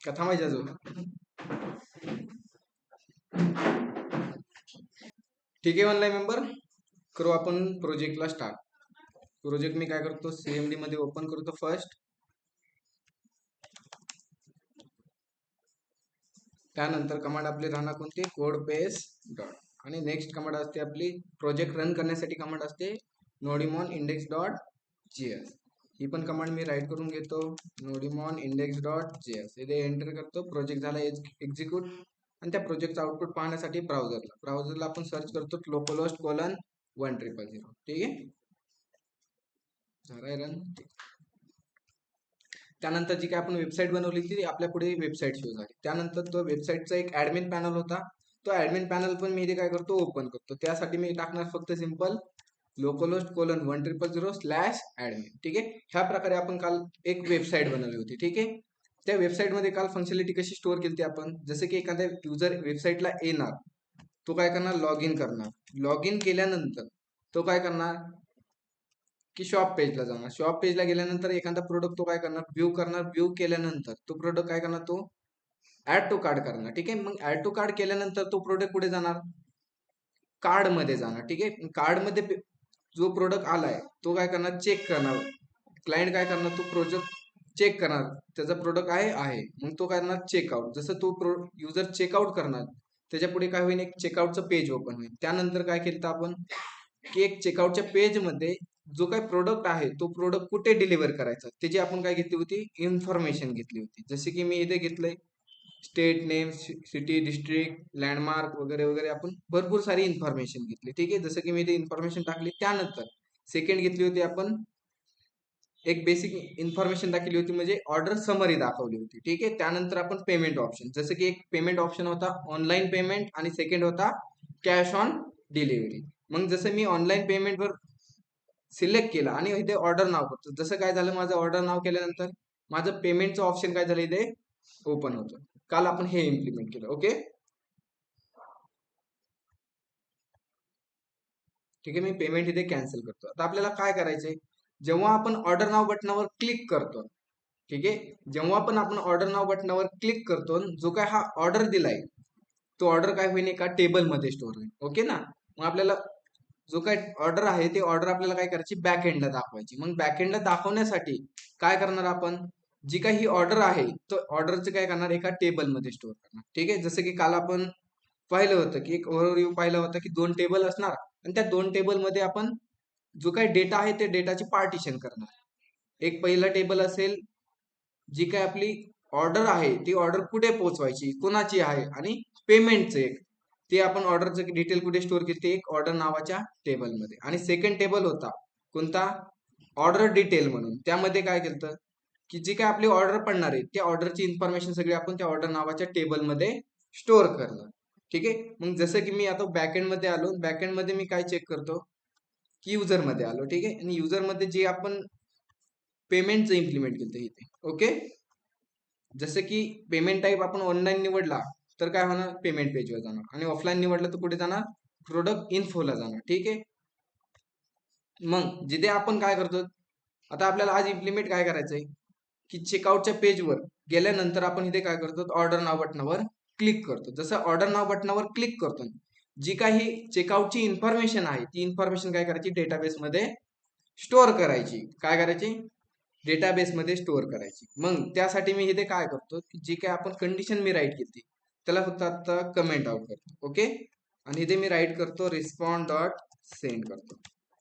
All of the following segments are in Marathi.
का थांबायचं अजून? ठीक आहे ऑनलाईन मेंबर, करू आपण प्रोजेक्टला स्टार्ट. प्रोजेक्ट मी काय करतो, CMD मध्ये ओपन करतो फर्स्ट. त्यानंतर कमांड आपली राहणार कोणती, कोड पेस डॉट. आणि नेक्स्ट कमांड असते आपली प्रोजेक्ट रन करण्यासाठी कमांड असते नोडिमॉन इंडेक्स डॉट जेएस. ही पण कमांड मी राईट करून घेतो, नोडिमॉन इंडेक्स डॉट जेएस. इथे एंटर करतो, प्रोजेक्ट झाला एक्झिक्यूट. आणि त्या प्रोजेक्टचा आउटपुट पाहण्यासाठी ब्राउझरला आपण सर्च करतो localhost:100. ठीक आहे, झालाय रन. त्यानंतर जी काय आपण वेबसाईट बनवली ती आपल्या पुढे वेबसाईट शो झाली. त्यानंतर तो वेबसाईटचा एक ऍडमिन पॅनल होता, तो ऍडमिन पॅनल पण मी इथे काय करतो, ओपन करतो. त्यासाठी मी टाकणार फक्त सिंपल localhost:100/admin. ठीक आहे, ह्या प्रकारे आपण काल एक वेबसाईट बनवली होती. ठीक आहे, त्या वेबसाईट मध्ये काल फंक्शनॅलिटी कशी स्टोअर केली ती आपण, जसे की एखाद्या युजर वेबसाईटला येणार, तो काय करणार, लॉग इन करणार. लॉग इन केल्यानंतर तो काय करणार की शॉप पेजला जाणार. शॉप पेजला गेल्यानंतर एखादा प्रोडक्ट तो काय करणार, व्ह्यू करणार. व्ह्यू केल्यानंतर तो प्रोडक्ट काय करणार, तो ऍड टू कार्ड करणार. ठीक आहे, मग ऍड टू कार्ड केल्यानंतर तो प्रोडक्ट कुठे जाणार, कार्ड मध्ये जाणार. ठीक आहे, कार्ड मध्ये जो प्रोडक्ट आलाय तो काय करणार, चेक करणार. क्लायंट काय करणार, तो प्रोडक्ट चेक करणार, त्याचा प्रोडक्ट आहे मग तो करणार चेकआउट. जसं तो युजर चेकआउट करणार, त्याच्या पुढे काय होईल, एक चेकआउटचं पेज ओपन होईल. त्यानंतर काय केलं आपण की एक चेकआउटच्या पेज मध्ये जो काही प्रोडक्ट आहे तो प्रोडक्ट कुठे डिलिव्हर करायचा त्याची आपण काय घेतली होती, इन्फॉर्मेशन घेतली होती. जसे की मी इथे घेतलंय state name, city, district, landmark वगैरे वगैरे, आपण भरपूर सारी इन्फॉर्मेशन घेतली. ठीक आहे, जसं की मी इथे इन्फॉर्मेशन टाकली. त्यानंतर सेकंड घेतली होती आपण एक बेसिक इन्फॉर्मेशन दाखवली होती, म्हणजे ऑर्डर समरी दाखवली होती. ठीक आहे, त्यानंतर आपण पेमेंट ऑप्शन, जसं की एक पेमेंट ऑप्शन होता ऑनलाईन पेमेंट आणि सेकंड होता कॅश ऑन डिलिव्हरी. मग जसं मी ऑनलाईन पेमेंटवर सिलेक्ट केला आणि इथे ऑर्डर नाव करतो, जसं काय झालं, माझं ऑर्डर नाव केल्यानंतर माझं पेमेंटचं ऑप्शन काय झालं, इथे ओपन होतं. काल आपण हे इम्प्लिमेंट केलं. ओके, ठीक आहे, मी पेमेंट इथे कॅन्सल करतो. आता आपल्याला काय करायचंय, जेव्हा आपण ऑर्डर नाव बटनावर क्लिक करतो, ठीक आहे, जेव्हा पण आपण ऑर्डर नाव बटनावर क्लिक करतो, जो काय हा ऑर्डर दिलाय तो ऑर्डर काय होईल, एका टेबल मध्ये स्टोअर होईल. ओके ना, मग आपल्याला जो काय ऑर्डर आहे ते ऑर्डर आपल्याला काय करायची, बॅक एंडला दाखवायची. मग बॅक एंडला दाखवण्यासाठी काय करणार आपण, जी काही ही ऑर्डर आहे तो ऑर्डरचं काय करणार, एका टेबल मध्ये स्टोअर करणार. ठीक आहे, जसं की काल आपण पाहिलं होतं की एक ओव्हरव्ह्यू पाहिला होता की 2 टेबल असणार आणि त्या 2 टेबल मध्ये आपण जो काही डेटा आहे ते डेटाचे पार्टिशन करणार. एक पहिला टेबल असेल, जी काय आपली ऑर्डर आहे ती ऑर्डर कुठे पोहोचवायची, कोणाची आहे, आणि पेमेंटचं एक, ते आपण ऑर्डरचं डिटेल कुठे स्टोअर केली, ते एक ऑर्डर नावाच्या टेबलमध्ये. आणि सेकंड टेबल होता कोणता, ऑर्डर डिटेल म्हणून. त्यामध्ये काय केलं की जी काय आपली ऑर्डर पडणार आहे त्या ऑर्डरची इन्फॉर्मेशन सगळी आपण त्या ऑर्डर नावाच्या टेबलमध्ये स्टोअर करणार. ठीक आहे, मग जसं की मी आता बॅकएंड मध्ये आलो, बॅकएंड मध्ये मी काय चेक करतो की युजर मध्ये आलो. ठीक आहे, आणि युजर मध्ये जे आपण पेमेंटचं इम्प्लिमेंट केलं इथे. ओके, जसं की पेमेंट टाईप आपण ऑनलाईन निवडला तर काय होणार, पेमेंट पेजवर जाणार, आणि ऑफलाईन निवडलं तर कुठे जाणार, प्रोडक्ट इन्फोला जाणार. ठीक आहे, मग जिथे आपण काय करतो, आता आपल्याला आज इम्प्लिमेंट काय करायचंय की चेकआउटच्या पेजवर गेल्यानंतर आपण इथे काय करतो, ऑर्डर नाव बटनावर क्लिक करतो. जसं ऑर्डर नाव बटनावर क्लिक करतो, जी काही चेकआउटची इन्फॉर्मेशन आहे ती इन्फॉर्मेशन काय करायची, डेटाबेसमध्ये स्टोअर करायची. काय करायची, डेटाबेसमध्ये स्टोअर करायची. मग त्यासाठी मी इथे काय करतो की जी काय आपण कंडिशन मी राईट केली त्याला फक्त आता कमेंट आउट करतो. ओके, आणि इथे मी राईट करतो रिस्पॉन्ड डॉट सेंड करतो,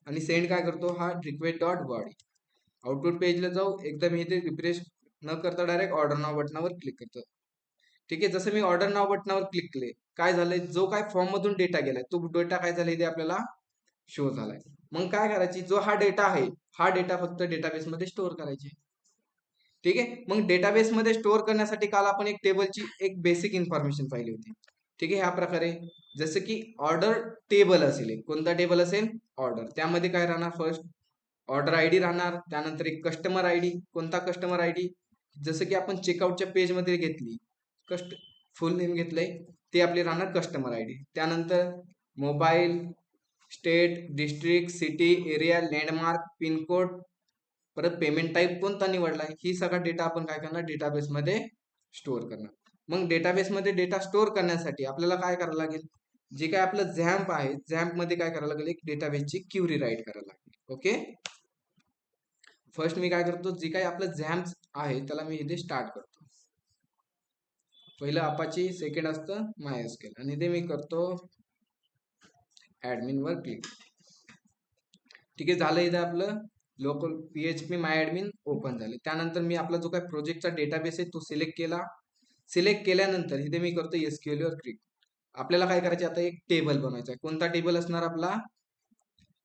आणि सेंड काय करतो, हा रिक्वेस्ट डॉट बॉडी. आउटपुट पेजला जाऊ, एकदा मी इथे रिफ्रेश न करता डायरेक्ट ऑर्डर नाव बटनावर क्लिक करतो. ठीक आहे, जसं मी ऑर्डर नाव बटनावर क्लिक केले, काय झालंय, जो काय फॉर्म मधून डेटा गेलाय तो डेटा काय झालाय, इथे आपल्याला शो झालाय. मग काय करायची, जो हा डेटा आहे हा डेटा फक्त डेटाबेसमध्ये स्टोअर करायचे. ठीक आहे, मग डेटाबेसमध्ये स्टोअर करण्यासाठी काल आपण एक टेबलची एक बेसिक इन्फॉर्मेशन पाहिली होती. ठीक आहे, ह्या प्रकारे जसं की ऑर्डर टेबल असेल, कोणता टेबल असेल, ऑर्डर, त्यामध्ये काय राहणार, फर्स्ट ऑर्डर आयडी राहणार, त्यानंतर एक कस्टमर आयडी. कोणता कस्टमर आयडी, जसं की आपण चेकआउटच्या पेज मध्ये घेतली, कस्ट फुल नेम घेतलंय ते आपले राहणार कस्टमर आयडी. त्यानंतर mobile, state, district, city, area, landmark, pincode, परत पेमेंट टाईप कोणता निवडलाय, ही सगळा डेटा आपण काय करणार, डेटाबेसमध्ये स्टोअर करणार. मग डेटाबेसमध्ये डेटा स्टोअर करण्यासाठी आपल्याला काय करावं लागेल, जे काय आपलं झॅम्प आहे, झॅम्प मध्ये काय करावं लागेल, एक डेटाबेसची क्युरी राईट करायला लागेल. ओके, फर्स्ट मी काय करतो, जे काही आपलं झॅम्प आहे त्याला मी इथे स्टार्ट करतो. पहिलं अपाची, सेकंड असतं मायस्क्यूएल, आणि इथे मी करतो ऍडमिन वर क्लिक. ठीक आहे, झालं. इथे आपलं लोकल PHP माय ऍडमिन ओपन झाले. त्यानंतर मी आपला जो काही प्रोजेक्टचा डेटाबेस आहे तो सिलेक्ट केला. सिलेक्ट केल्यानंतर इथे मी करतो SQL वर क्लिक. आपल्याला काय करायचे, आता एक टेबल बनवायचा आहे. कोणता टेबल असणार आपला,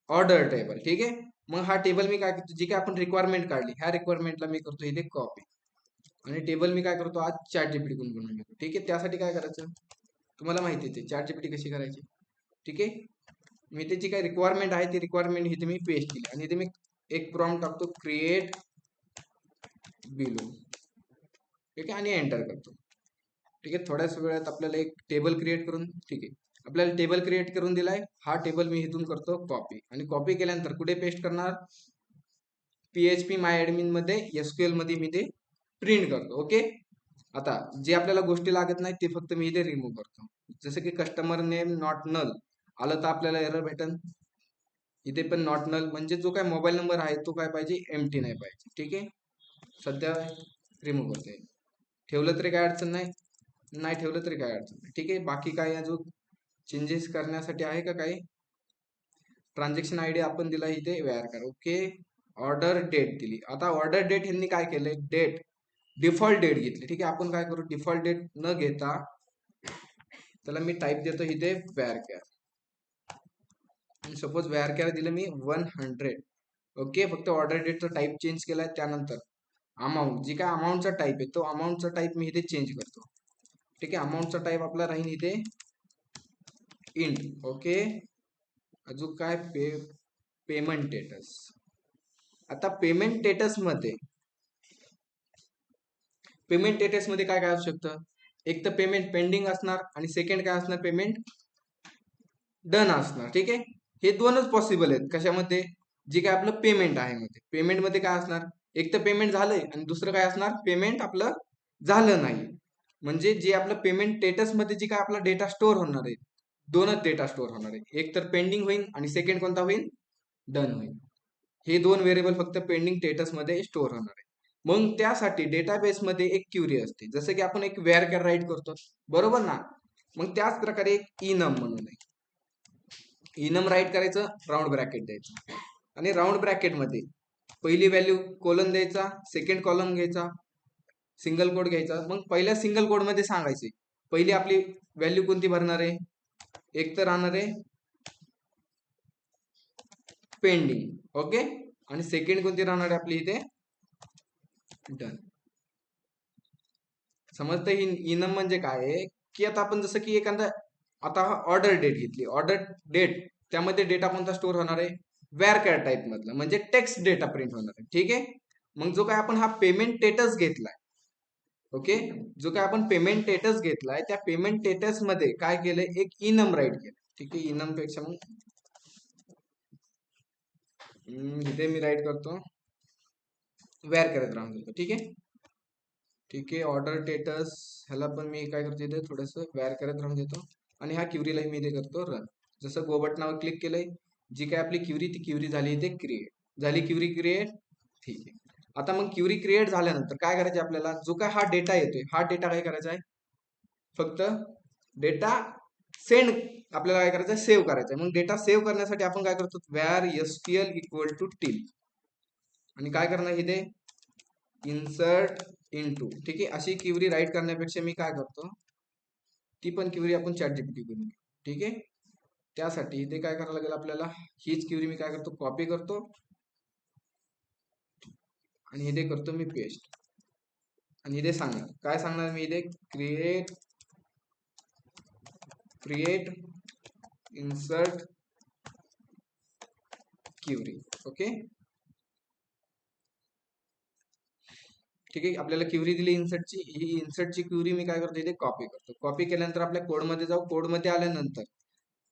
ऑर्डर टेबल. ठीक आहे, मग हा टेबल मी काय करतो, जी काय आपण रिक्वायरमेंट काढली, ह्या रिक्वायरमेंटला मी करतो इथे कॉपी, आणि टेबल मी काय करतो आज ChatGPT कडून बनवून घेतो. ठीक आहे, त्यासाठी काय करायचं तुम्हाला माहिती आहे, ChatGPT कशी करायची. ठीक आहे, मी त्याची काय रिक्वायरमेंट आहे ती रिक्वायरमेंट इथे मी पेस्ट केली, आणि इथे मी एक प्रॉम्प्ट टाकतो, क्रिएट बिलो. ठीक आहे, आणि एंटर करतो. ठीक आहे, थोड्याच वेळात आपल्याला एक टेबल क्रिएट करून, ठीक आहे, आपल्याला टेबल क्रिएट करून दिलाय. हा टेबल मी इथून करतो कॉपी, आणि कॉपी केल्यानंतर कुठे पेस्ट करणार, PHP माय ऍडमिन मध्ये SQL मध्ये मी ते प्रिंट करतो. ओके, आता जे आपल्याला गोष्टी लागत नाही ते फक्त मी इथे रिमूव्ह करतो. जसं की कस्टमर नेम नॉट नल आलं तर आपल्याला एरर भेटेल. इथे पण नॉट नल म्हणजे जो काय मोबाईल नंबर आहे तो काय पाहिजे, एम्प्टी नाही पाहिजे. ठीक आहे, सध्या रिमूव्ह करता येईल. ठेवलं तरी काय अडचण नाही, नाही ठेवलं तरी काय अडचण नाही. ठीक आहे, बाकी काय अजून चेंजेस करण्यासाठी आहे का काही. ट्रान्झॅक्शन ID आपण दिला इथे व्हेअर करा. ओके, ऑर्डर डेट दिली. आता ऑर्डर डेट यांनी काय केलंय, डेट डिफॉल्ट डेट घेतली. ठीक आहे, आपण काय करू, डिफॉल्ट डेट न घेता त्याला मी टाईप देतो इथे where care. Suppose where care दिलं मी 100. ओके, फक्त ऑर्डर डेटचा टाईप चेंज केलाय. त्यानंतर अमाऊंट, जी काय अमाऊंटचा टाईप आहे तो अमाऊंटचा टाईप मी इथे चेंज करतो. ठीक आहे, अमाऊंटचा टाईप आपला राहील इथे इंट. ओके, अजून काय पेमेंट स्टेटस. आता पेमेंट स्टेटस मध्ये काय काय असू शकतं, एक तर पेमेंट पेंडिंग असणार, आणि सेकंड काय असणार, पेमेंट डन असणार. ठीक आहे, हे दोनच पॉसिबल आहेत. कशामध्ये, जे काय आपलं पेमेंट आहे मध्ये, पेमेंट मध्ये काय असणार, एक तर पेमेंट झालंय, आणि दुसरं काय असणार, पेमेंट आपलं झालं नाही. म्हणजे जे आपलं पेमेंट स्टेटस मध्ये जे काय आपला डेटा स्टोअर होणार आहे, दोनच डेटा स्टोअर होणार आहे, एक तर पेंडिंग होईल आणि सेकंड कोणता होईल, डन होईल. हे दोन व्हेरिएबल फक्त पेंडिंग स्टेटस मध्ये स्टोअर होणार आहे. मग त्यासाठी डेटाबेस मध्ये एक क्युरी असते, जसं की आपण एक व्हेअर कॅर राईट करतो, बरोबर ना. मग त्याच प्रकारे एक इनम म्हणून आहे, इनम राईट करायचं, राऊंड ब्रॅकेट द्यायचं, आणि राऊंड ब्रॅकेट मध्ये पहिली व्हॅल्यू कोलन द्यायचा, सेकंड कॉलम घ्यायचा, सिंगल कोड घ्यायचा. मग पहिल्या सिंगल कोड मध्ये सांगायचे पहिली आपली व्हॅल्यू कोणती भरणार आहे, एक तर राहणार आहे पेंडिंग. ओके, आणि सेकंड कोणती राहणार आहे आपली इथे डन. समजतं ही इनम म्हणजे काय आहे, की आता आपण जसं की एखादा, आता ऑर्डर डेट घेतली, ऑर्डर डेट त्यामध्ये डेटा कोणता स्टोअर होणार आहे, व्हेअर टाईप मधला, म्हणजे टेक्स्ट डेटा प्रिंट होणार आहे. ठीक आहे, मग जो काय आपण हा पेमेंट स्टेटस घेतलाय, ओके, जो काय आपण पेमेंट स्टेटस घेतलाय त्या पेमेंट स्टेटस मध्ये काय केलंय, एक इनम राईट केलं. ठीक आहे, इनम पेक्षा मग इथे मी राईट करतो व्हेअर करत राहून देतो. ठीक आहे, ठीक आहे, ऑर्डर स्टेटस ह्याला पण मी काय करतो इथे थोडंसं व्हेअर करत राहून देतो, आणि ह्या क्युरीला मी इथे करतो रन. जसं गो बटनावर क्लिक केलंय, जी काय आपली क्युरी ती क्युरी झाली इथे क्रिएट झाली, क्युरी क्रिएट. ठीक आहे, आता मग क्युरी क्रिएट झाल्यानंतर काय करायचं आपल्याला, जो काय हा डेटा येतोय हा डेटा काय करायचा आहे, फक्त डेटा सेंड आपल्याला काय करायचं, सेव्ह करायचं आहे. मग डेटा सेव्ह करण्यासाठी आपण काय करतो, where SQL equal to till, आणि काय करणार इथे इन्सर्ट इनटू. ठीक आहे, अशी क्युरी राईट करण्यापेक्षा मी काय करतो, ती पण क्युरी आपण ChatGPT करून घेऊ. ठीक आहे, त्यासाठी इथे काय करावं लागेल आपल्याला, हीच क्युरी मी काय करतो कॉपी करतो, आणि इथे करतो मी पेस्ट, आणि इथे सांगणार काय सांगणार मी इथे, create create insert query. Okay, ठीक आहे, आपल्याला क्युरी दिली इन्सर्टची, ही इन्सर्टची क्युरी मी काय करतो इथे कॉपी करतो. कॉपी केल्यानंतर आपल्या कोडमध्ये जाऊ, कोडमध्ये आल्यानंतर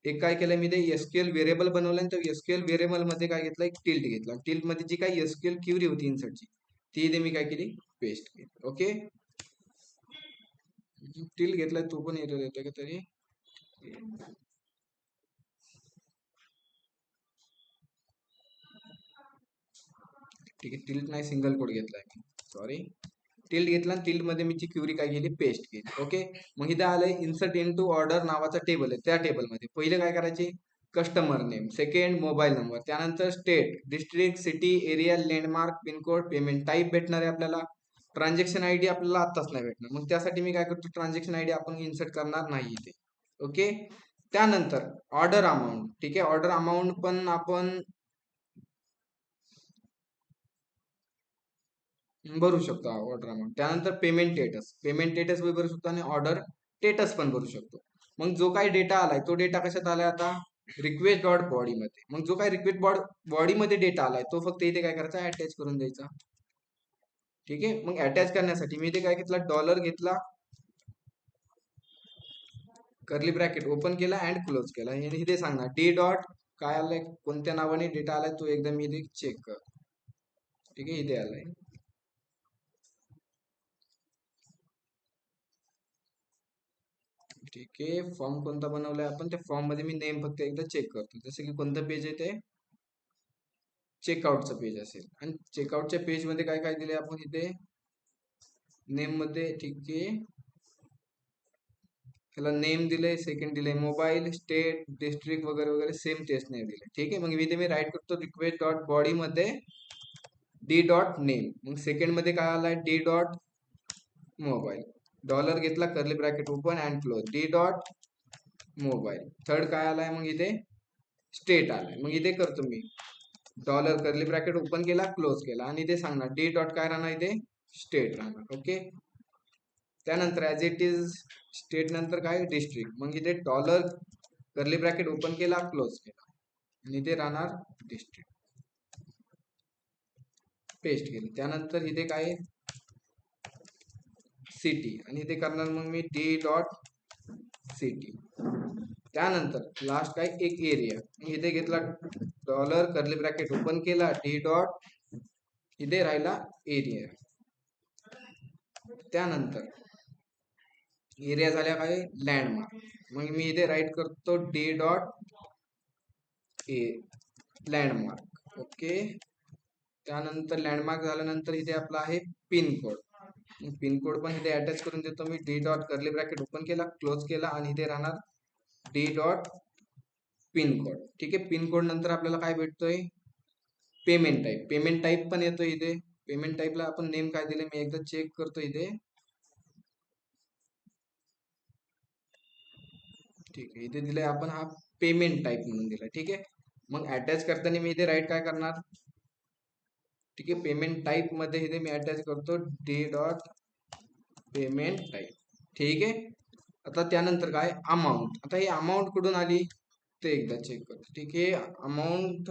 एक काय केलं मी, ते SQL व्हेरिएबल बनवलं, तर SQL व्हेरिएबल मध्ये काय घेतलं, एक टिल्ट घेतला, टिल्ट मध्ये जी काही SQL क्युरी होती इन्सर्टची ती इथे मी काय केली पेस्ट केली. ओके, टिल घेतलाय तो पण एरर येतोय का तरी? ठीक आहे, टिल्ट नाही, सिंगल कोड घेतलाय मी, सॉरी. टिल्ट घेतला आणि टिल्ट मध्ये मी ची क्युरी काय केली, पेस्ट केली. ओके, मग इथे आलंय इन्सर्ट इन टू ऑर्डर नावाचा टेबल आहे. त्या टेबलमध्ये पहिले काय करायचे, customer name, second mobile number, त्यानंतर state, district, city, area, landmark, pincode, payment type भेटणार आहे आपल्याला. ट्रान्झॅक्शन आयडी आपल्याला आत्ताच नाही भेटणार, मग त्यासाठी मी काय करतो, ट्रान्झॅक्शन आयडी आपण इन्सर्ट करणार नाही इथे. ओके, त्यानंतर ऑर्डर अमाऊंट. ठीक आहे, ऑर्डर अमाऊंट पण आपण भरू शकतो ऑर्डर अमाऊंट. त्यानंतर पेमेंट स्टेटस, पेमेंट स्टेटस पण भरू शकतो आणि ऑर्डर स्टेटस पण भरू शकतो. मग जो काही डेटा आलाय तो डेटा कशात आलाय आता, रिक्वेस्ट डॉट बॉडी मध्ये. मग जो काही रिक्वेस्ट बॉडी मध्ये डेटा आलाय तो फक्त इथे काय करायचा, अटॅच करून द्यायचा. ठीक आहे, मग अटॅच करण्यासाठी मी इथे काय घेतला, डॉलर घेतला, कर्ली ब्रॅकेट ओपन केला अँड क्लोज केला. आणि इथे सांगणार डी डॉट काय आलंय, कोणत्या नावाने डेटा आलाय तो एकदम इथे चेक कर. ठीक आहे, इथे आलाय. ठीक आहे, फॉर्म कोणता बनवलाय आपण, त्या फॉर्म मध्ये मी नेम फक्त एकदा चेक करतो. जसं की कोणतं पेज आहे ते, चेकआउटचं पेज असेल. आणि चेकआउटच्या पेज मध्ये काय काय दिले आपण इथे, नेम मध्ये. ठीक आहे, त्याला नेम दिलंय, सेकंड दिलंय मोबाईल, स्टेट, डिस्ट्रिक्ट वगैरे वगैरे सेम तेच नेम दिले. ठीक आहे, मग इथे मी राईट करतो रिक्वेस्ट डॉट बॉडी मध्ये डी डॉट नेम. मग सेकंड मध्ये काय आलाय, डी डॉट मोबाईल, डॉलर घेतला, curly bracket open and close, D dot mobile. Third काय आलाय, मग इथे स्टेट आलाय. मग इथे करतो मी डॉलर कर्ली ब्रॅकेट ओपन केला, क्लोज केला, आणि इथे सांगणार डी डॉट काय राहणार, इथे स्टेट राहणार. ओके, त्यानंतर ऍज इट इज स्टेट नंतर काय, डिस्ट्रिक्ट. मग इथे डॉलर कर्ली ब्रॅकेट ओपन केला, क्लोज केला, आणि इथे राहणार डिस्ट्रिक्ट, पेस्ट केलं. त्यानंतर इथे काय, सिटी, आणि इथे करणार मग मी डी डॉट सिटी. त्यानंतर लास्ट काय, एक एरिया. इथे घेतला डॉलर कर्ली ब्रॅकेट ओपन केला, डी डॉट, इथे राहिला एरिया. त्यानंतर एरिया झाल्या काय, लँडमार्क. मग मी इथे राईट करतो D dot A landmark. Okay, त्यानंतर लँडमार्क झाल्यानंतर इथे आपला आहे पिनकोड. पिनकोड पण इथे अटॅच करून देतो मी, D dot curly bracket open केला, क्लोज केला, आणि इथे राहणार डी डॉट पिनकोड. ठीक आहे, पिनकोड नंतर आपल्याला काय भेटतोय, पेमेंट टाईप. पेमेंट टाईप पण येतो इथे. पेमेंट टाईपला आपण नेम काय दिले मी एकदा चेक करतो इथे. ठीक आहे, इथे दिलंय आपण हा पेमेंट टाईप म्हणून दिलाय. ठीक आहे, मग अटॅच करताना मी इथे राईट काय करणार, ठीक आहे, पेमेंट टाईप मध्ये इथे मी अटॅच करतो डी डॉट पेमेंट टाईप. ठीक आहे, आता त्यानंतर काय, अमाऊंट. आता ही अमाऊंट कुठून आली ते एकदा चेक करतो. ठीक आहे, अमाऊंट,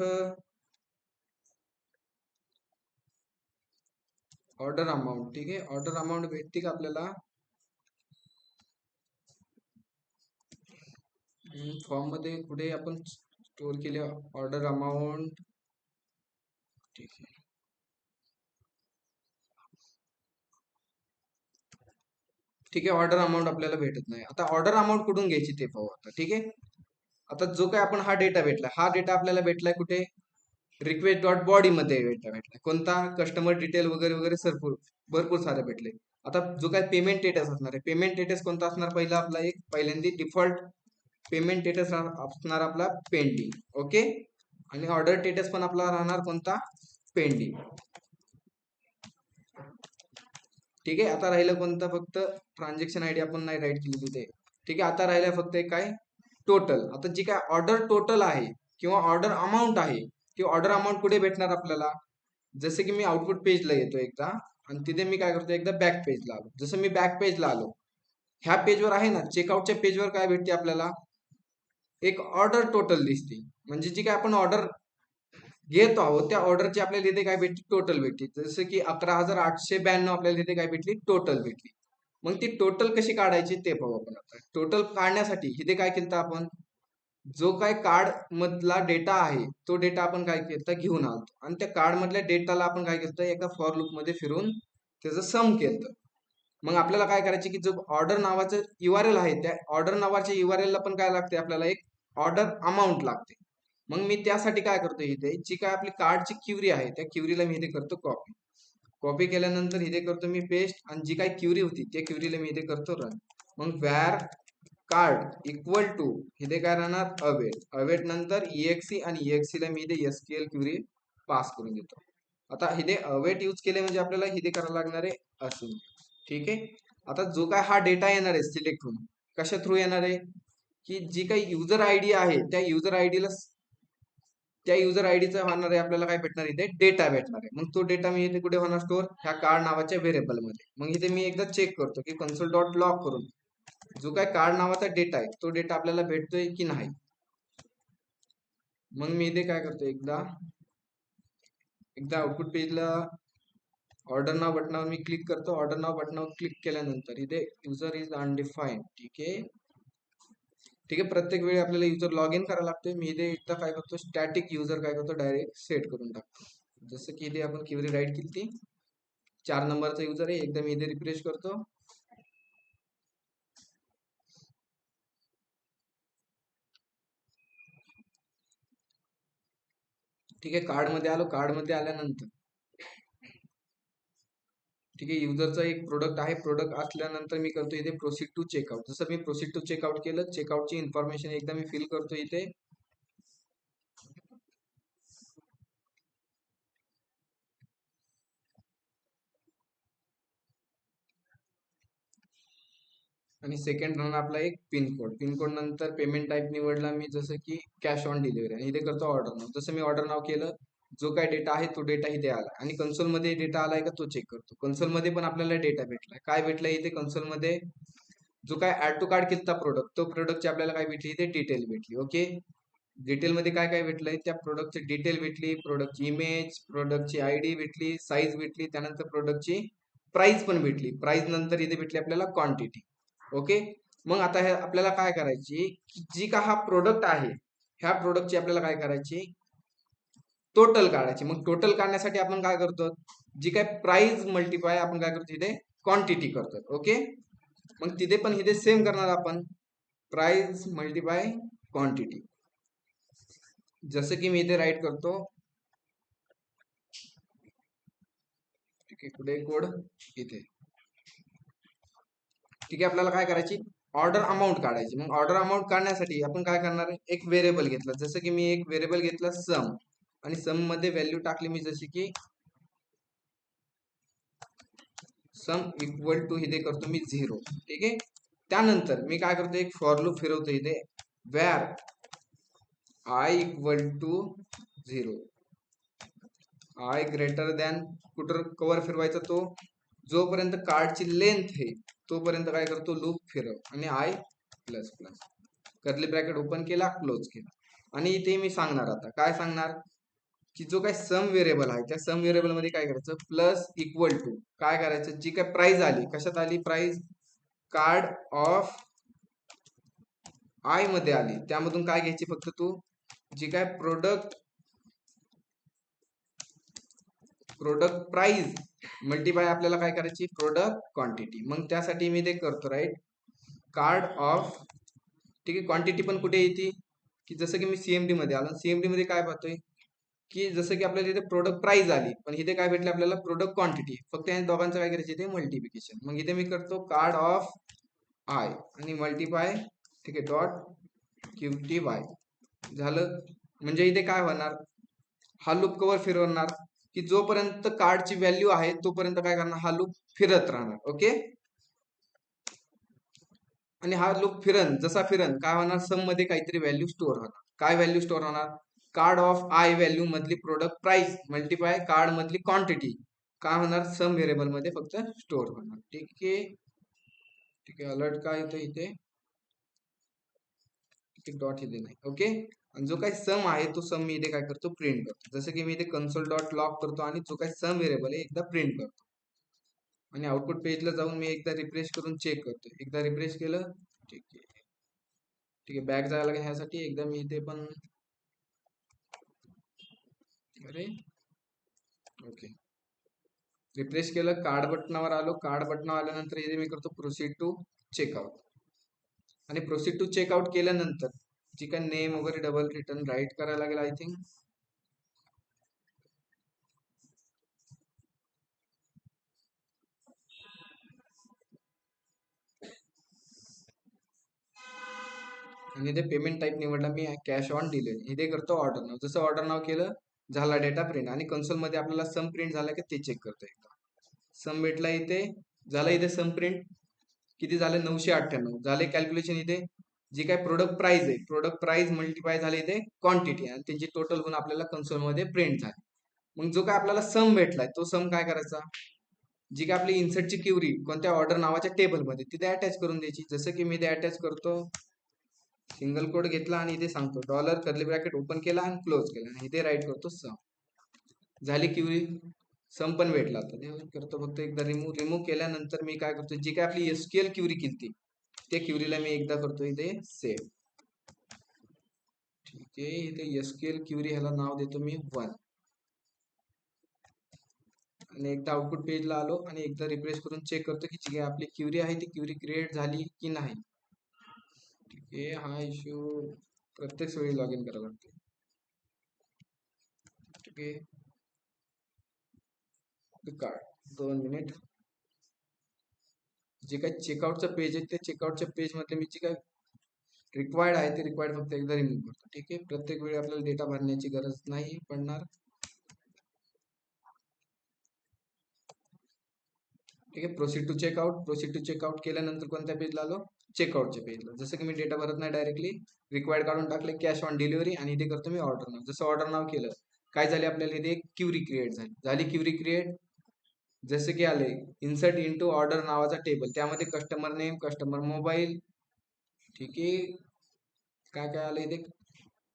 ऑर्डर अमाऊंट. ठीक आहे, ऑर्डर अमाऊंट भेटते का आपल्याला, फॉर्म मध्ये कुठे आपण स्टोअर केले ऑर्डर अमाऊंट. ठीक आहे, ठीक आहे, ऑर्डर अमाऊंट आपल्याला भेटत नाही. आता ऑर्डर अमाऊंट कुठून घ्यायची ते पाहू आता. ठीक आहे, आता जो काय आपण हा डेटा भेटला, हा डेटा आपल्याला भेटलाय कुठे, रिक्वेस्ट डॉट बॉडी मध्ये डेटा भेटलाय. कोणता, कस्टमर डिटेल वगैरे वगैरे भरपूर भरपूर सारे भेटले. आता जो काय पेमेंट स्टेटस असणार आहे, पेमेंट स्टेटस कोणता असणार, पहिला आपला एक पहिल्यांदा डिफॉल्ट पेमेंट स्टेटस असणार आपला पेंडिंग. ओके, आणि ऑर्डर स्टेटस पण आपला राहणार कोणता, पेंडिंग. ठीक आहे, आता राहिलं कोणतं, फक्त ट्रान्झॅक्शन आयडी आपण नाही राईट केली तिथे. ठीक आहे, आता राहिलं फक्त एक काय, टोटल. आता जी काय ऑर्डर टोटल आहे किंवा ऑर्डर अमाऊंट आहे, ती ऑर्डर अमाऊंट कुठे भेटणार आपल्याला, जसं की मी आउटपुट पेजला येतो एकदा, आणि तिथे मी काय करतो, एकदा बॅक पेजला आलो. जसं मी बॅक पेजला आलो, ह्या पेजवर आहे ना, चेकआउटच्या पेजवर काय भेटते आपल्याला, एक ऑर्डर टोटल दिसते. म्हणजे जी काय आपण ऑर्डर घेतो आहोत त्या ऑर्डरची आपल्याला इथे काय भेटली, टोटल भेटली. जसं की 11,892 आपल्याला इथे काय भेटली, टोटल भेटली. मग ती टोटल कशी काढायची ते पाहू आपण आता. टोटल काढण्यासाठी इथे काय केलं आपण, जो काय कार्ड मधला डेटा आहे तो डेटा आपण काय केलं, घेऊन आलो, आणि त्या कार्ड मधल्या डेटाला आपण काय केलं, एका फॉर लूप मध्ये फिरून त्याचं सम केलं. मग आपल्याला काय करायचे की जो ऑर्डर नावाचं URL आहे त्या ऑर्डर नावाच्या URL ला पण काय लागते आपल्याला एक ऑर्डर अमाऊंट लागते. मग मी त्यासाठी काय करतो इथे जी काय आपली कार्डची क्युरी आहे त्या क्युरीला मी इथे करतो कॉपी. कॉपी केल्यानंतर इथे करतो मी पेस्ट आणि जी काय क्युरी होती त्या क्युरीला मी इथे करतो रन. मग व्हॅर कार्ड इक्वल टू इथे काय राहणार अवेट. अवेट नंतर EXE आणि EXE ला मी इथे SQL क्युरी पास करून देतो. आता इथे अवेट यूज केले म्हणजे आपल्याला इथे करायला लागणार आहे असून. ठीक आहे. आता जो काय हा डेटा येणार आहे सिलेक्ट होऊन कशा थ्रू येणार आहे की जी काही युजर आयडी आहे त्या युजर आयडीचा होणार आहे आपल्याला काय भेटणार इथे डेटा भेटणार आहे. मग तो डेटा मी इथे कुठे होणार स्टोअर ह्या कार्ड नावाच्या व्हेरिएबल मध्ये. मग इथे मी एकदा चेक करतो की कन्सोल डॉट लॉग करून जो काय कार्ड नावाचा डेटा आहे तो डेटा आपल्याला भेटतोय की नाही. मग मी इथे काय करतो एकदा आउटपुट पेजला ऑर्डर नाव बटनावर मी क्लिक करतो. ऑर्डर नाव बटनावर क्लिक केल्यानंतर इथे युजर इज अनडिफाईन्ड. ठीक आहे. ठीक आहे. प्रत्येक वेळी आपल्याला युजर लॉग इन करायला लागतोय. मी इथे एकदा काय करतो स्टॅटिक युजर काय करतो डायरेक्ट सेट करून टाकतो. जसं की इथे आपण क्युरी राईट केली ती 4 नंबरचा युजर आहे. एकदा मी इथे रिफ्रेश करतो. ठीक आहे. कार्ड मध्ये आलो. कार्ड मध्ये आल्यानंतर ठीक आहे युजरचा एक प्रोडक्ट आहे. प्रोडक्ट असल्यानंतर मी करतो इथे प्रोसीड टू चेकआउट. जसं मी प्रोसीड टू चेकआउट केलं चेकआउटची इन्फॉर्मेशन एकदा मी फिल करतो इथे. आणि सेकंड राहणार आपला एक पिनकोड. पिनकोड नंतर पेमेंट टाईप निवडला मी जसं की कॅश ऑन डिलिव्हरी आणि इथे करतो ऑर्डर नाव. जसं मी ऑर्डर नाव केलं जो काय डेटा आहे तो डेटा इथे आला आणि कन्सोल मध्ये डेटा आलाय का तो चेक करतो. कन्सोल मध्ये पण आपल्याला डेटा भेटलाय. काय भेटलाय इथे कन्सोल मध्ये जो काय ऍड टू कार्ड केलता प्रोडक्ट तो प्रोडक्टची आपल्याला काय भेटली इथे डिटेल भेटली. ओके. डिटेल मध्ये काय काय भेटलंय त्या प्रोडक्टची डिटेल भेटली, प्रोडक्टची इमेज, प्रोडक्टची आयडी भेटली, साईज भेटली, त्यानंतर प्रोडक्टची प्राइस पण भेटली. प्राइस नंतर इथे भेटली आपल्याला क्वांटिटी. ओके. मग आता हे आपल्याला काय करायची की जी का हा प्रोडक्ट आहे ह्या प्रोडक्टची आपल्याला काय करायची टोटल काढायची. मग टोटल काढण्यासाठी आपण काय करतो जी काय प्राइस मल्टिप्लाय आपण काय करतो इथे क्वांटिटी करतो. ओके. मग तिथे पण इथे सेम करणार आपण प्राइस मल्टिप्लाय क्वांटिटी. जसं की मी इथे राईट करतो. ठीक आहे. कुठे कोड इथे. ठीक आहे. आपल्याला काय करायची ऑर्डर अमाऊंट काढायची. मग ऑर्डर अमाऊंट काढण्यासाठी आपण काय करणार आहे एक व्हेरिएबल घेतला. जसं की मी एक व्हेरिएबल घेतला सम आणि सम मध्ये व्हॅल्यू टाकली मी जशी की सम इक्वल टू इथे करतो मी 0. ठीक आहे. त्यानंतर मी काय करतो एक फॉर लूप फिरवतो इथे where i equal to 0 i greater than कुठं कवर फिरवायचा तो जोपर्यंत कार्डची लेंथ आहे तोपर्यंत काय करतो लूप फिरव आणि I plus plus curly bracket open केला क्लोज केला आणि इथे मी सांगणार आता काय सांगणार की जो काय सम व्हेरिएबल आहे त्या सम व्हेरिएबल मध्ये काय करायचं प्लस इक्वल टू काय करायचं जी काय प्राइस आली कशात आली प्राइस कार्ड ऑफ आय मध्ये आली त्यामधून काय घ्यायची फक्त तू जी काय प्रोडक्ट प्राइस मल्टिप्लाय आपल्याला काय करायची प्रोडक्ट क्वांटिटी. मग त्यासाठी मी ते करतो राईट कार्ड ऑफ. ठीक आहे. क्वांटिटी पण कुठे येते की जसं की मी CMD मध्ये आलो CMD मध्ये काय पाहतोय की जसं की आपल्याला इथे प्रोडक्ट प्राइस आली पण इथे काय भेटले आपल्याला प्रोडक्ट क्वांटिटी. फक्त या दोघांचं काय करायचं इथे मल्टिप्लिकेशन. मग इथे मी करतो कार्ड ऑफ आय आणि मल्टिप्लाय. ठीक आहे डॉट QTY झालं. म्हणजे इथे काय होणार हा लूप कवर फिरवणार की जोपर्यंत कार्डची व्हॅल्यू आहे तोपर्यंत काय करणार हा लूप फिरत राहणार. ओके. आणि हा लूप फिरन जसा फिरन काय होणार सम मध्ये काहीतरी व्हॅल्यू स्टोअर होणार. काय व्हॅल्यू स्टोअर होणार कार्ड ऑफ आय व्हॅल्यू मधली प्रोडक्ट प्राइस मल्टिप्लाय कार्ड मधली क्वांटिटी काय होणार सम व्हेरिएबल मध्ये फक्त स्टोअर होणार. ठीक आहे. ठीक आहे. अलर्ट काय येतो इथे डॉट इथे नाही. ओके. आणि जो काही सम आहे तो सम मी इथे काय करतो प्रिंट करतो. जसं की मी इथे कन्सोल डॉट लॉग करतो आणि जो काही सम व्हेरिएबल आहे एकदा प्रिंट करतो आणि आउटपुट पेजला जाऊन मी एकदा रिफ्रेश करून चेक करतो. एकदा रिफ्रेश केलं. ठीक आहे. ठीक आहे. बॅक जायला लागेल ह्यासाठी एकदा मी इथे पण अरे ओके रिफ्रेश केलं, कार्ड बटनावर आलो. कार्ड बटनावर आल्यानंतर इथे मी करतो प्रोसीड टू चेकआउट. आणि प्रोसीड टू चेकआउट केल्यानंतर जी काय नेम वगैरे डबल रिटर्न राईट करायला लागेल आय थिंक. आणि इथे पेमेंट टाईप निवडला मी कॅश ऑन डिलिव्हरी. इथे करतो ऑर्डर नाव. जसं ऑर्डर नाव केलं झाला डेटा प्रिंट. आणि कन्सोल मध्ये आपल्याला सम प्रिंट झाला की ते चेक करतो एकदा. सम भेटला इथे, झाला इथे सम प्रिंट. किती झाले 998 झाले. कॅल्क्युलेशन इथे जी काय प्रोडक्ट प्राइस आहे, प्रोडक्ट प्राइस मल्टिप्लाय झाले इथे क्वांटिटी, आणि त्यांची टोटल होऊन आपल्याला कन्सोल मध्ये प्रिंट झाली. मग जो काय आपल्याला सम भेटलाय तो सम काय करायचा, जी काय आपली इन्सर्टची क्युरी कोणत्या ऑर्डर नावाच्या टेबलमध्ये तिथे अटॅच करून द्यायची. जसं की मी ते अटॅच करतो. सिंगल कोड घेतला आणि इथे सांगतो डॉलर कर्ली ब्रॅकेट ओपन केला आणि क्लोज केला आणि इथे राईट करतो सम. झाली क्युरी, सम पण भेटला. आता ते करतो फक्त एकदा रिमूव्ह केल्यानंतर मी काय करतो, जी काय आपली एसक्यूएल क्युरी केली त्या क्युरीला मी एकदा करतो इथे सेव्ह. ठीक आहे, इथे एसक्यूएल क्युरी ह्याला नाव देतो मी 1. आणि एकदा आउटपुट पेजला आलो आणि एकदा रिफ्रेश करून चेक करतो की जी काय आपली क्युरी आहे ती क्युरी क्रिएट झाली की नाही. ठीक आहे, हा इश्यू प्रत्येक वेळी लॉग इन करावा लागतो. ठीक आहे, कार्ड 2 मिनिट. जे काही चेकआउटचं पेज आहे त्या चेकआउटच्या पेज मध्ये मी जे काय रिक्वायर्ड आहे ते रिक्वायर्ड फक्त एकदा रिमूव्ह करतो. ठीक आहे, प्रत्येक वेळी आपल्याला डेटा भरण्याची गरज नाही पडणार. ठीक आहे, proceed to checkout. Proceed to checkout केल्यानंतर कोणत्या पेजला आलो, चेकआउटच्या पेजला. जसं की मी डेटा भरत नाही, डायरेक्टली रिक्वायर्ड काढून टाकले कॅश ऑन डिलिव्हरी आणि इथे करतो मी ऑर्डर नाव. जसं ऑर्डर नाव केलं काय झाले, आपल्याला इथे क्युरी क्रिएट झाली क्युरी क्रिएट. जसे की आले इन्सर्ट इनटू ऑर्डर नावाचा टेबल, त्यामध्ये कस्टमर नेम, कस्टमर मोबाईल. ठीक आहे, काय काय आलं इथे,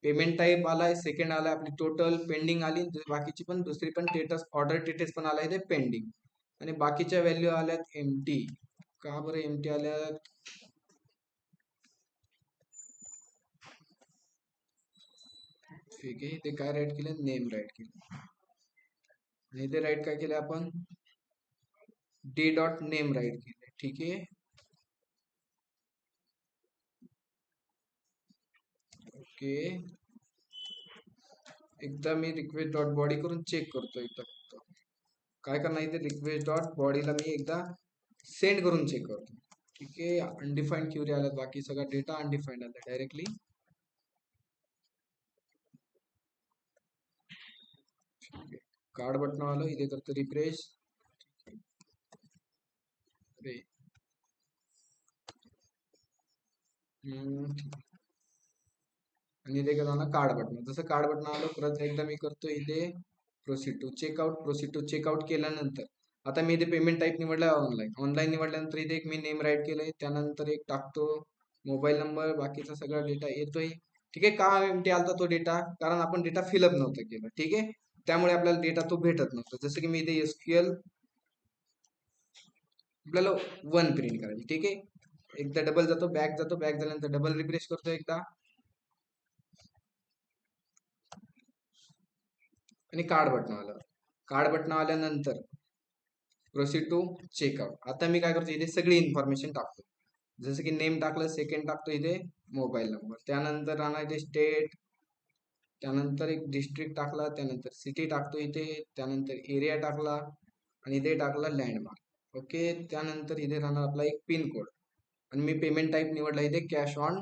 पेमेंट टाईप आलाय, सेकंड आलाय, आपली टोटल पेंडिंग आली, बाकीची पण दुसरी पण स्टेटस ऑर्डर स्टेटस पण आलाय इथे पेंडिंग. आणि बाकीच्या व्हॅल्यू आल्यात एमटी. का बरं एमटी आल्यात, ठीक आहे. इथे काय राईट केलं, नेम राईट केलं. आणि इथे राईट काय केलं आपण, डी डॉट नेम राईट केलं. ठीक आहे, ओके. एकदा मी रिक्वेस्ट डॉट बॉडी करून चेक करतो एकदा. काय करणार इथे, रिक्वेस्ट डॉट बॉडीला मी एकदा सेंड करून चेक करतो. ठीक आहे, अनडिफाईंड क्युरी आल्यात, बाकी सगळा डेटा अनडिफाईंड आला डायरेक्टली. कार्ड बटन आलं, इथे करतो रिफ्रेश. आणि इथे करतो कार्ड बटन. जसं कार्ड बटन आलं परत एकदा मी करतो इथे proceed to checkout. Proceed to checkout केल्यानंतर आता मी इथे पेमेंट टाईप निवडला ऑनलाईन. ऑनलाईन निवडल्यानंतर इथे एक मी नेम राईट केलंय, त्यानंतर एक टाकतो मोबाईल नंबर, बाकीचा सगळा डेटा येतोय. ठीक आहे, का एमटी आलता तो डेटा, कारण आपण डेटा फिलअप नव्हता केला. ठीक आहे, त्यामुळे आपल्याला डेटा तो भेटत नव्हता. जसं की मी इथे एसक्यूएल आपल्याला 1 प्रिंट करायची. ठीक आहे, एकदा डबल जातो, बॅक जातो, बॅक झाल्यानंतर डबल रिफ्रेश करतो एकदा. आणि कार्ड बटन आलं. कार्ड बटन आल्यानंतर प्रोसीड टू चेकआउट. आता मी काय करतो, इथे सगळी इन्फॉर्मेशन टाकतो. जसं की नेम टाकलं, सेकंड टाकतो इथे मोबाईल नंबर, त्यानंतर राहणार इथे स्टेट, त्यानंतर एक डिस्ट्रिक्ट टाकला, त्यानंतर सिटी टाकतो इथे, त्यानंतर एरिया टाकला आणि इथे टाकला लँडमार्क. ओके, त्यानंतर इथे राहणार आपला एक पिन कोड. आणि मी पेमेंट टाईप निवडला इथे कॅश ऑन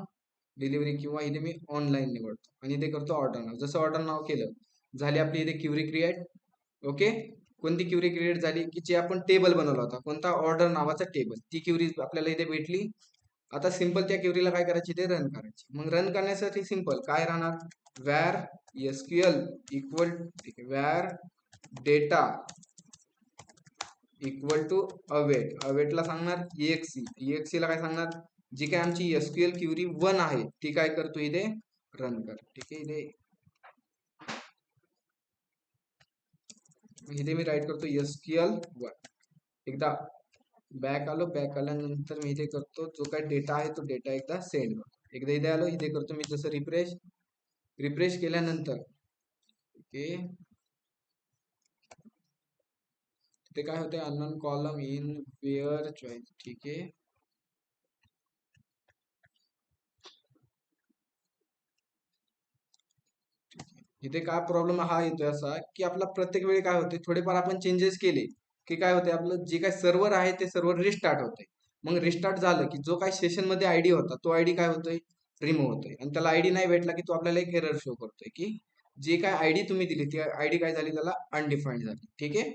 डिलिव्हरी किंवा इथे मी ऑनलाईन निवडतो. आणि इथे करतो ऑर्डर नाव. जसं ऑर्डर नाव केलं झाली आपली इथे क्युरी क्रिएट. ओके, कोणती क्युरी क्रिएट झाली की जे आपण टेबल बनवला होता, कोणता ऑर्डर नावाचा टेबल, ती क्युरी आपल्याला इथे भेटली. आता सिंपल त्या क्युरीला काय करायची, ते रन करायची. मग रन करण्यासाठी सिंपल काय राहणार, वॅर एसक्यूएल इक्वल, ठीक आहे, var data equal to await. अवेटला सांगणार EXE, EXE ला काय सांगणार, जी काय आमची एसक्यूएल क्युरी 1 आहे ती काय करतो इथे रन कर. ठीक आहे, इथे मी राईट करतो एसक्यूएल 1. एकदा बॅक आलो, बॅक आल्यानंतर मी इथे करतो जो काय डेटा आहे तो डेटा एकदा सेंड करतो. एकदा इथे आलो, इथे करतो मी जसं रिफ्रेश. रिफ्रेश केल्यानंतर ओके, ते काय होते, unknown column in where choice. ठीक आहे. इथे काय प्रॉब्लेम हा येतोय असा की आपला प्रत्येक वेळी काय होते, थोडेफार आपण चेंजेस केले की काय होते, आपलं जे काय सर्व्हर आहे ते सर्व्हर रिस्टार्ट होते. मग रिस्टार्ट झालं की जो काही सेशन मध्ये आयडी होता तो आयडी काय होतोय, रिमूव्ह होतोय. आणि त्याला आयडी नाही भेटला की तो आपल्याला एक एरर शो करतोय की जे काय आयडी तुम्ही दिली ती आयडी काय झाली, त्याला अनडिफाईन्ड झाली. ठीक आहे.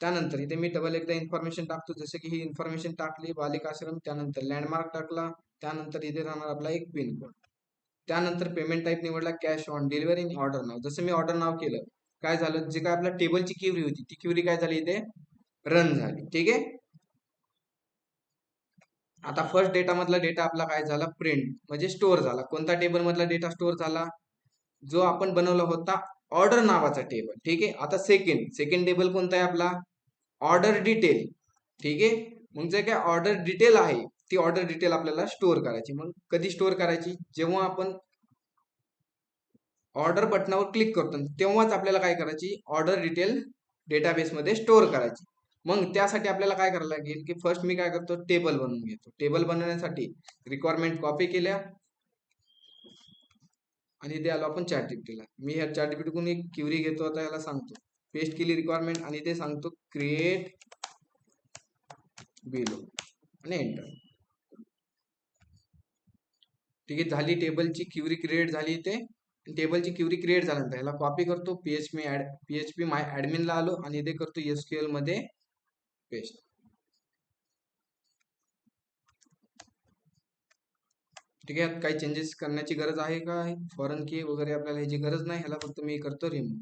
त्यानंतर इथे मी डबल एकदा इन्फॉर्मेशन टाकतो, जसं की ही इन्फॉर्मेशन टाकली, बालिका आश्रम, त्यानंतर लँडमार्क टाकला, त्यानंतर इथे राहणार आपला एक पिन कोड. त्यानंतर पेमेंट टाईप निवडला कॅश ऑन डिलिव्हरी, ऑर्डर नाव. जसं मी ऑर्डर नाव केलं, काय झालं, जे काय आपल्या टेबलची क्युरी होती ती क्युरी काय झाली, इथे रन झाली. ठीक आहे. आता फर्स्ट डेटा मधला डेटा आपला काय झाला, प्रिंट म्हणजे स्टोअर झाला. कोणता टेबल मधला डेटा स्टोअर झाला, जो आपण बनवला होता ऑर्डर नावाचा टेबल. ठीक आहे. आता सेकंड टेबल कोणता आहे आपला, ऑर्डर डिटेल. ठीक आहे. मग जे काय ऑर्डर डिटेल आहे ती ऑर्डर डिटेल आपल्याला स्टोअर करायची. मग कधी स्टोअर करायची, जेव्हा आपण ऑर्डर बटनावर क्लिक करतो तेव्हाच आपल्याला काय करायची, ऑर्डर डिटेल डेटाबेस मध्ये स्टोअर करायची. मग त्यासाठी आपल्याला काय करायला लागेल की फर्स्ट मी काय करतो, टेबल बनवून घेतो. टेबल बनवण्यासाठी रिक्वायरमेंट कॉपी केल्या आणि इथे आलो आपण चॅट जीपीटीला. मी ह्या चॅट जीपीटीतून एक क्युरी घेतो, आता याला सांगतो पेस्ट केली रिक्वायरमेंट आणि इथे सांगतो क्रिएट बिलो आणि एंटर. ठीक आहे. झाली टेबलची क्युरी क्रिएट झाली. इथे टेबलची क्युरी क्रिएट झाल्यानंतर ह्याला कॉपी करतो, पीएचपी माय ऍडमिनला आलो आणि इथे करतो एसक्यूएल मध्ये पेस्ट. ठीक आहे. काही चेंजेस करण्याची गरज आहे का, फॉरेन की वगैरे आपल्याला ह्याची गरज नाही, ह्याला फक्त मी करतो रिमूव्ह.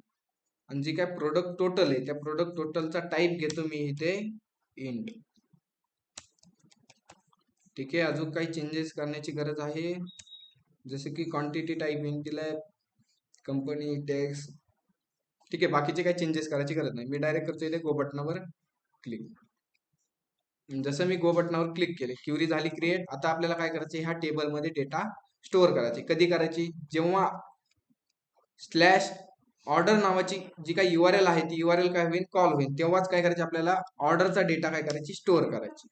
आणि जी काय प्रोडक्ट टोटल आहे त्या प्रोडक्ट टोटलचा टाईप घेतो मी इथे इंट. ठीक आहे. अजून काही चेंजेस करण्याची गरज आहे, जसे की क्वांटिटी टाईप इंट दिलाय, कंपनी टॅक्स. ठीक आहे. बाकीचे काही चेंजेस करायची गरज नाही, मी डायरेक्ट करतो इथे गो बटनावर क्लिक. जसं मी गो बटनावर क्लिक केले, क्युरी झाली क्रिएट. आता आपल्याला काय करायचे, ह्या टेबलमध्ये डेटा स्टोअर करायची. कधी करायची, जेव्हा स्लॅश ऑर्डर नावाची जी काही युआरएल आहे ती युआरएल काय होईल, कॉल होईल, तेव्हाच काय करायचे, आपल्याला ऑर्डरचा डेटा काय करायची, स्टोअर करायची.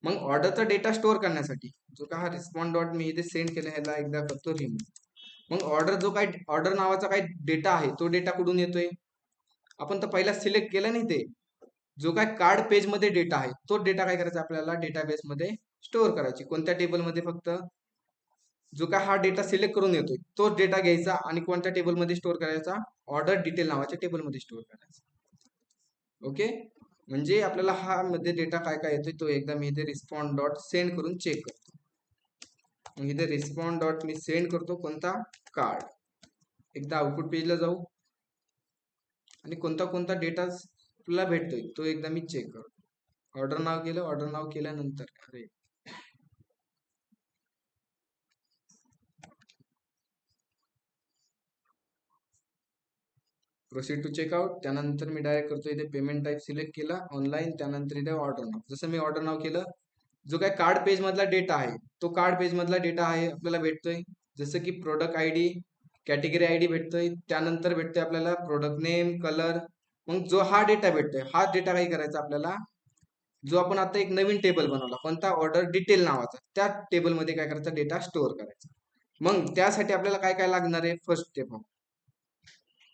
मग ऑर्डरचा डेटा स्टोअर करण्यासाठी जो काय हा रिस्पॉन्ड डॉट मी इथे सेंड केला, ह्याला एकदा करतो रिमूव्ह. मग ऑर्डर जो काय ऑर्डर नावाचा काय डेटा आहे तो डेटा कुठून येतोय, आपण तर पहिला सिलेक्ट केलं नाही ते, जो काय कार्ड पेज मध्ये डेटा आहे तो डेटा काय करायचा, आपल्याला डेटाबेस मध्ये स्टोअर करायची. कोणत्या टेबल मध्ये, फक्त जो काय हा डेटा सिलेक्ट करून येतोय तोच डेटा घ्यायचा आणि कोणत्या टेबल मध्ये स्टोअर करायचा, ऑर्डर डिटेल नावाच्या टेबल मध्ये स्टोअर करायचा. ओके. म्हणजे आपल्याला हा मध्ये डेटा काय काय येतोय तो एकदा मी इथे रिस्पॉन्ड डॉट सेंड करून चेक करतो. मग इथे रिस्पॉन्ड डॉट मी सेंड करतो, कोणता, कार्ड. एकदा आउटपुट पेजला जाऊ आणि कोणता कोणता डेटा तुला भेटतोय तो एकदा मी चेक करतो. ऑर्डर नाव केलं, ऑर्डर नाव केल्यानंतर अरे प्रोसीड टू चेकआउट. त्यानंतर मी डायरेक्ट करतो इथे पेमेंट टाईप सिलेक्ट केला ऑनलाईन, त्यानंतर इथे ऑर्डर नाव. जसं मी ऑर्डर नाव केलं, जो काय कार्ड पेज मधला डेटा आहे तो कार्ड पेज मधला डेटा आहे आपल्याला भेटतोय. जसं की प्रोडक्ट आयडी, कॅटेगरी आयडी भेटतोय, त्यानंतर भेटतोय आपल्याला प्रोडक्ट नेम, कलर. मग जो हा डेटा भेटतोय हा डेटा काय करायचा आपल्याला, जो आपण आता एक नवीन टेबल बनवला कोणता, ऑर्डर डिटेल नावाचा, त्या टेबलमध्ये काय करायचा, डेटा स्टोअर करायचा. मग त्यासाठी आपल्याला काय काय लागणार आहे, फर्स्ट स्टेप.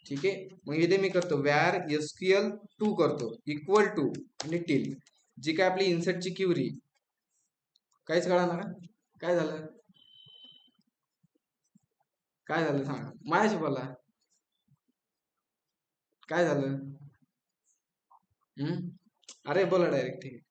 ठीक आहे. मग इथे मी करतो वॅर एसक्यूएल 2 करतो इक्वल टू आणि टिल. जी काय आपली इन्सर्टची क्युरी, काहीच कळणार ना काय झालं, काय झालं सांगा माझ्याशी बोला, काय झालं. अरे बोला डायरेक्ट. ठीक आहे.